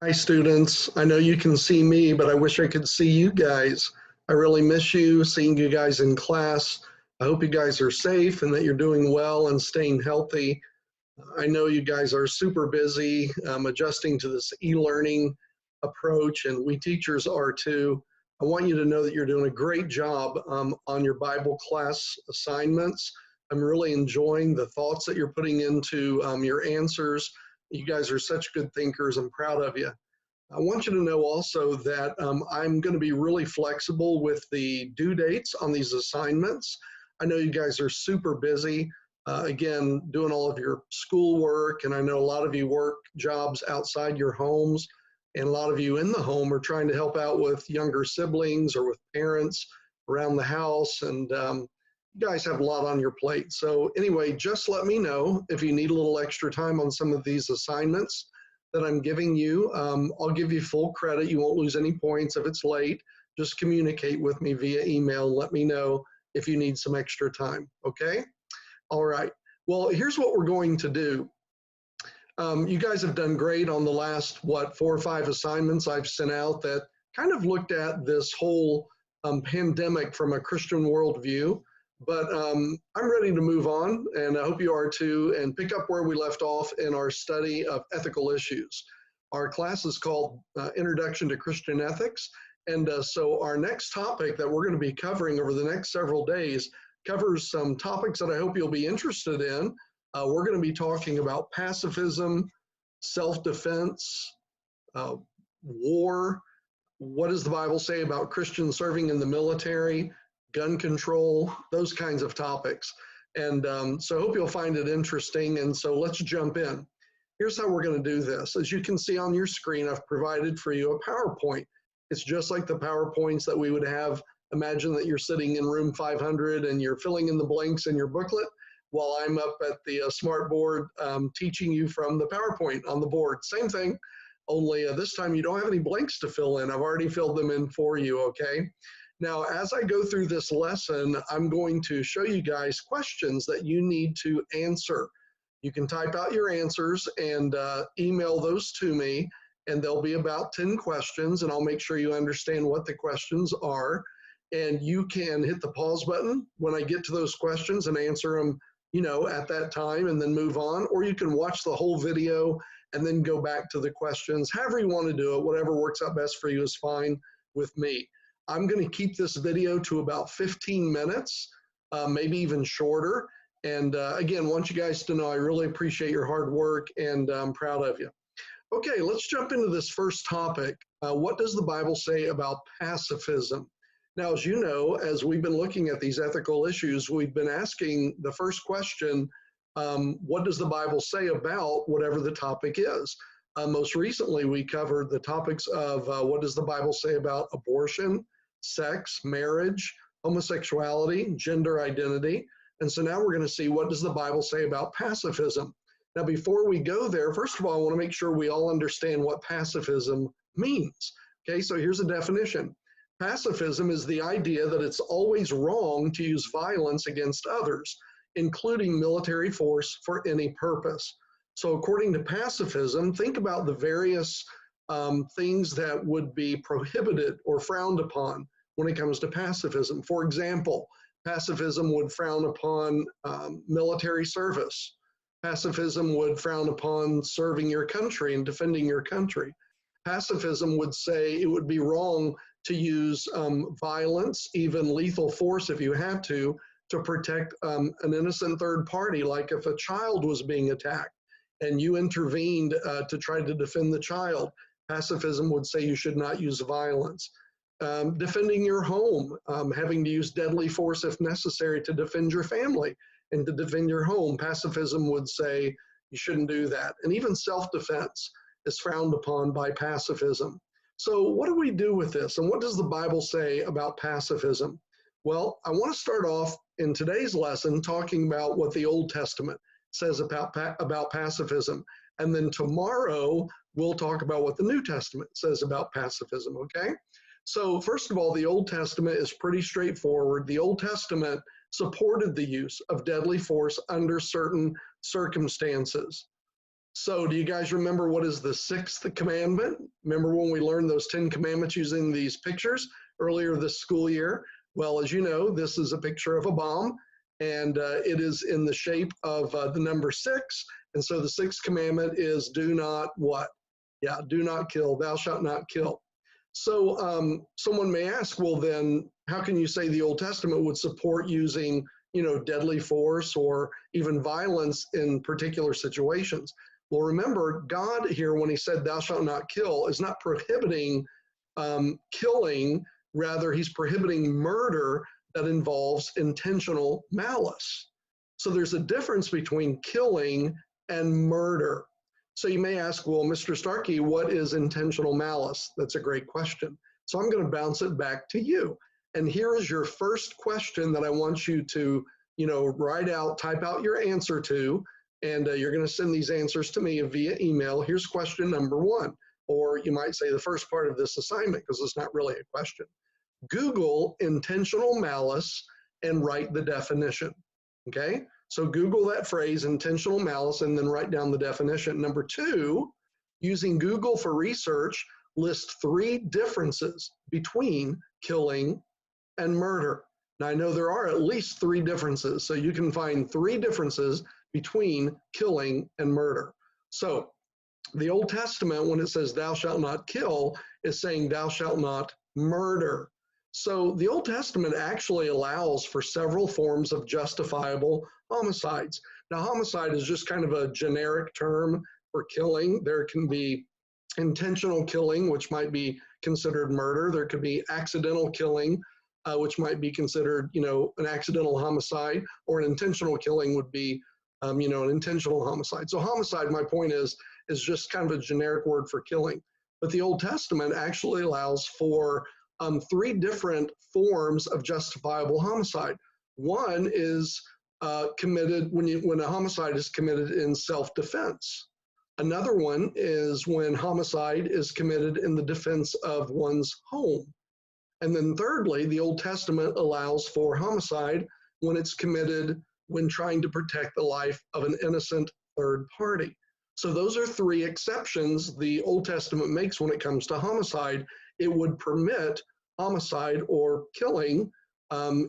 Hi, students. I know you can see me, but I wish I could see you guys. I really miss you, seeing you guys in class. I hope you guys are safe and that you're doing well and staying healthy. I know you guys are super busy adjusting to this e-learning approach, and we teachers are too. I want you to know that you're doing a great job on your Bible class assignments. I'm really enjoying the thoughts that you're putting into your answers. You guys are such good thinkers. I'm proud of you. I want you to know also that I'm going to be really flexible with the due dates on these assignments. I know you guys are super busy, again, doing all of your schoolwork, and I know a lot of you work jobs outside your homes, and a lot of you in the home are trying to help out with younger siblings or with parents around the house, and you guys have a lot on your plate. So anyway, just let me know if you need a little extra time on some of these assignments that I'm giving you. I'll give you full credit. You won't lose any points if it's late. Just communicate with me via email. Let me know if you need some extra time, okay? All right. Well, here's what we're going to do. You guys have done great on the last, 4 or 5 assignments I've sent out that kind of looked at this whole pandemic from a Christian worldview. But I'm ready to move on, and I hope you are too, and pick up where we left off in our study of ethical issues. Our class is called Introduction to Christian Ethics, and so our next topic that we're going to be covering over the next several days covers some topics that I hope you'll be interested in. We're going to be talking about pacifism, self-defense, war. What does the Bible say about Christians serving in the military, gun control, those kinds of topics. And so I hope you'll find it interesting. And so let's jump in. Here's how we're going to do this. As you can see on your screen, I've provided for you a PowerPoint. It's just like the PowerPoints that we would have. Imagine that you're sitting in room 500 and you're filling in the blanks in your booklet while I'm up at the smart board teaching you from the PowerPoint on the board. Same thing, only this time you don't have any blanks to fill in. I've already filled them in for you, okay? Now, as I go through this lesson, I'm going to show you guys questions that you need to answer. You can type out your answers and email those to me, and there'll be about 10 questions, and I'll make sure you understand what the questions are. And you can hit the pause button when I get to those questions and answer them, at that time and then move on, or you can watch the whole video and then go back to the questions. However you want to do it, whatever works out best for you is fine with me. I'm going to keep this video to about 15 minutes, maybe even shorter. And again, want you guys to know I really appreciate your hard work and I'm proud of you. Okay, let's jump into this first topic. What does the Bible say about pacifism? Now, as you know, as we've been looking at these ethical issues, we've been asking the first question, what does the Bible say about whatever the topic is? Most recently, we covered the topics of what does the Bible say about abortion, sex, marriage, homosexuality, gender identity. And so now we're going to see what does the Bible say about pacifism. Now, before we go there, first of all, I want to make sure we all understand what pacifism means. Okay, so here's a definition. Pacifism is the idea that it's always wrong to use violence against others, including military force, for any purpose. So according to pacifism, think about the various things that would be prohibited or frowned upon when it comes to pacifism. For example, pacifism would frown upon military service. Pacifism would frown upon serving your country and defending your country. Pacifism would say it would be wrong to use violence, even lethal force if you have to protect an innocent third party, like if a child was being attacked and you intervened to try to defend the child. Pacifism would say you should not use violence. Defending your home, having to use deadly force if necessary to defend your family and to defend your home. Pacifism would say you shouldn't do that. And even self-defense is frowned upon by pacifism. So what do we do with this? And what does the Bible say about pacifism? Well, I want to start off in today's lesson talking about what the Old Testament says about pacifism. And then tomorrow, we'll talk about what the New Testament says about pacifism, okay? So first of all, the Old Testament is pretty straightforward. The Old Testament supported the use of deadly force under certain circumstances. So do you guys remember what is the sixth commandment? Remember when we learned those 10 commandments using these pictures earlier this school year? Well, as you know, this is a picture of a bomb, and it is in the shape of the number 6. And so the sixth commandment is do not what? Yeah, do not kill. Thou shalt not kill. So someone may ask, well, then how can you say the Old Testament would support using, deadly force or even violence in particular situations? Well, remember, God here, when he said, thou shalt not kill, is not prohibiting killing. Rather, he's prohibiting murder that involves intentional malice. So there's a difference between killing and murder. So you may ask, well, Mr. Starkey, what is intentional malice? That's a great question. So I'm going to bounce it back to you. And here is your first question that I want you to, write out, type out your answer to, and you're going to send these answers to me via email. Here's question number 1, or you might say the first part of this assignment, because it's not really a question. Google intentional malice and write the definition. Okay? So Google that phrase, intentional malice, and then write down the definition. Number 2, using Google for research, list 3 differences between killing and murder. Now, I know there are at least 3 differences, so you can find 3 differences between killing and murder. So the Old Testament, when it says thou shalt not kill, is saying thou shalt not murder. So the Old Testament actually allows for several forms of justifiable homicides. Now, homicide is just kind of a generic term for killing. There can be intentional killing, which might be considered murder. There could be accidental killing, which might be considered, an accidental homicide, or an intentional killing would be, an intentional homicide. So homicide, my point is just kind of a generic word for killing. But the Old Testament actually allows for 3 different forms of justifiable homicide. One is committed when a homicide is committed in self-defense. Another one is when homicide is committed in the defense of one's home. And then thirdly, the Old Testament allows for homicide when it's committed when trying to protect the life of an innocent third party. So those are 3 exceptions the Old Testament makes when it comes to homicide. It would permit homicide or killing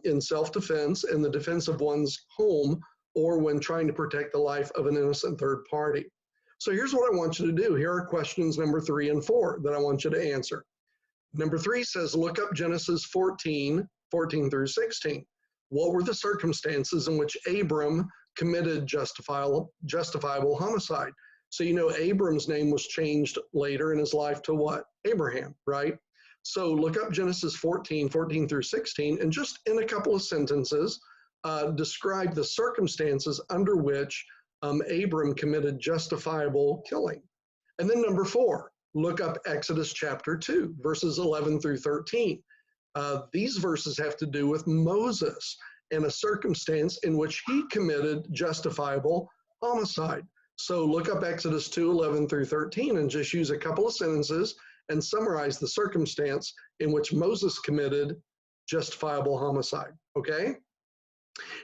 in self-defense, in the defense of one's home, or when trying to protect the life of an innocent third party. So here's what I want you to do. Here are questions number 3 and 4 that I want you to answer. Number 3 says, look up Genesis 14 through 16. What were the circumstances in which Abram committed justifiable homicide? So Abram's name was changed later in his life to what? Abraham, right? So look up Genesis 14 through 16, and just in a couple of sentences, describe the circumstances under which Abram committed justifiable killing. And then number 4, look up Exodus chapter 2, verses 11 through 13. These verses have to do with Moses and a circumstance in which he committed justifiable homicide. So look up Exodus 2, 11 through 13, and just use a couple of sentences and summarize the circumstance in which Moses committed justifiable homicide, okay?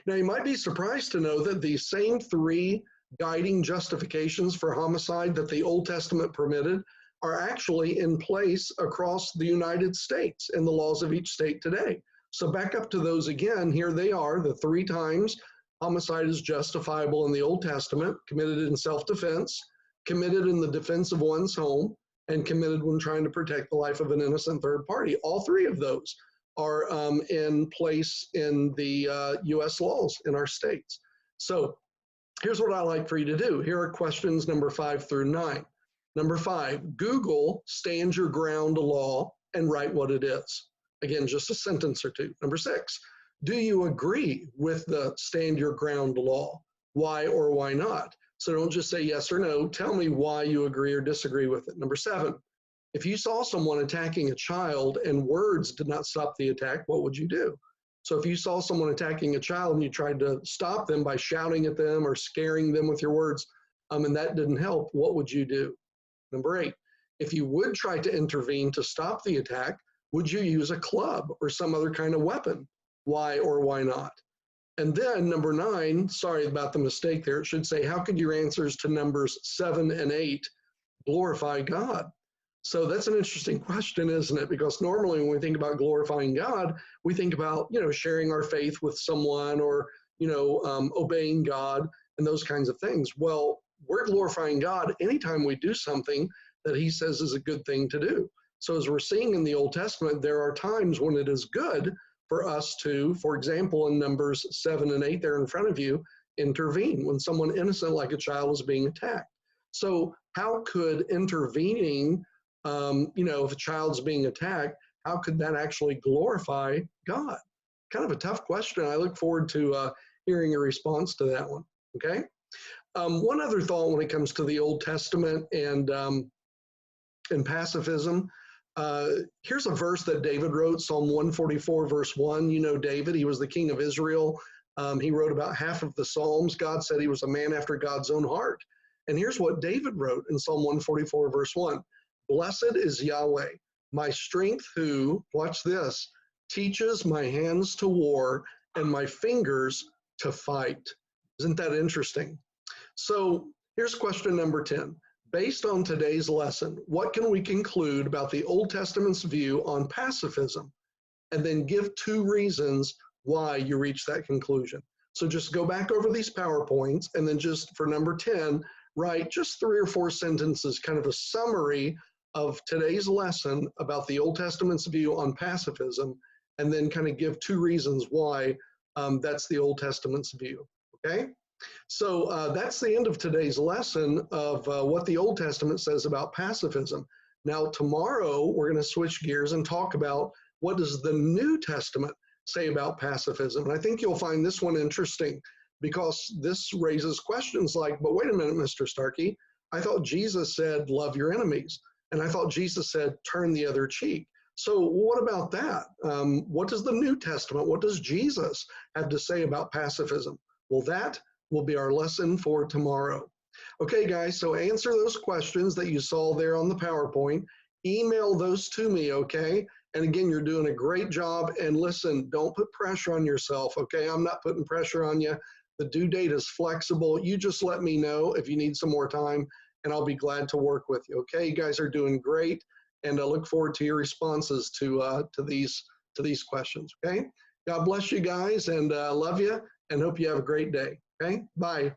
Now, you might be surprised to know that these same 3 guiding justifications for homicide that the Old Testament permitted are actually in place across the United States in the laws of each state today. So back up to those again. Here they are, the 3 times homicide is justifiable in the Old Testament: committed in self-defense, committed in the defense of one's home, and committed when trying to protect the life of an innocent third party. All 3 of those are in place in the U.S. laws in our states. So here's what I like for you to do. Here are questions number 5 through 9. Number 5, Google stand your ground law and write what it is. Again, just a sentence or 2. Number 6, do you agree with the stand your ground law? Why or why not? So don't just say yes or no. Tell me why you agree or disagree with it. Number 7, if you saw someone attacking a child and words did not stop the attack, what would you do? So if you saw someone attacking a child and you tried to stop them by shouting at them or scaring them with your words, and that didn't help, what would you do? Number 8, if you would try to intervene to stop the attack, would you use a club or some other kind of weapon? Why or why not? And then number 9, sorry about the mistake there, it should say, how could your answers to numbers 7 and 8 glorify God? So that's an interesting question, isn't it? Because normally when we think about glorifying God, we think about, sharing our faith with someone or, obeying God and those kinds of things. Well, we're glorifying God anytime we do something that he says is a good thing to do. So as we're seeing in the Old Testament, there are times when it is good for us to, for example, in Numbers 7 and 8 there in front of you, intervene when someone innocent like a child is being attacked. So how could intervening, if a child's being attacked, how could that actually glorify God? Kind of a tough question. I look forward to hearing a response to that one, okay? One other thought when it comes to the Old Testament and pacifism, here's a verse that David wrote, Psalm 144, verse 1. You know David, he was the king of Israel. He wrote about half of the Psalms. God said he was a man after God's own heart. And here's what David wrote in Psalm 144, verse 1. Blessed is Yahweh, my strength who, watch this, teaches my hands to war and my fingers to fight. Isn't that interesting? So here's question number 10. Based on today's lesson, what can we conclude about the Old Testament's view on pacifism? And then give 2 reasons why you reach that conclusion. So just go back over these PowerPoints and then just for number 10, write just 3 or 4 sentences, kind of a summary of today's lesson about the Old Testament's view on pacifism, and then kind of give 2 reasons why that's the Old Testament's view, okay? So that's the end of today's lesson of what the Old Testament says about pacifism. Now, tomorrow, we're going to switch gears and talk about what does the New Testament say about pacifism. And I think you'll find this one interesting because this raises questions like, but wait a minute, Mr. Starkey, I thought Jesus said, love your enemies. And I thought Jesus said, turn the other cheek. So what about that? What does the New Testament, what does Jesus have to say about pacifism? Well, that will be our lesson for tomorrow. Okay, guys, so answer those questions that you saw there on the PowerPoint. Email those to me, okay? And again, you're doing a great job. And listen, don't put pressure on yourself, okay? I'm not putting pressure on you. The due date is flexible. You just let me know if you need some more time, and I'll be glad to work with you, okay? You guys are doing great, and I look forward to your responses to these questions, okay? God bless you guys, and love you, and hope you have a great day, okay? Bye.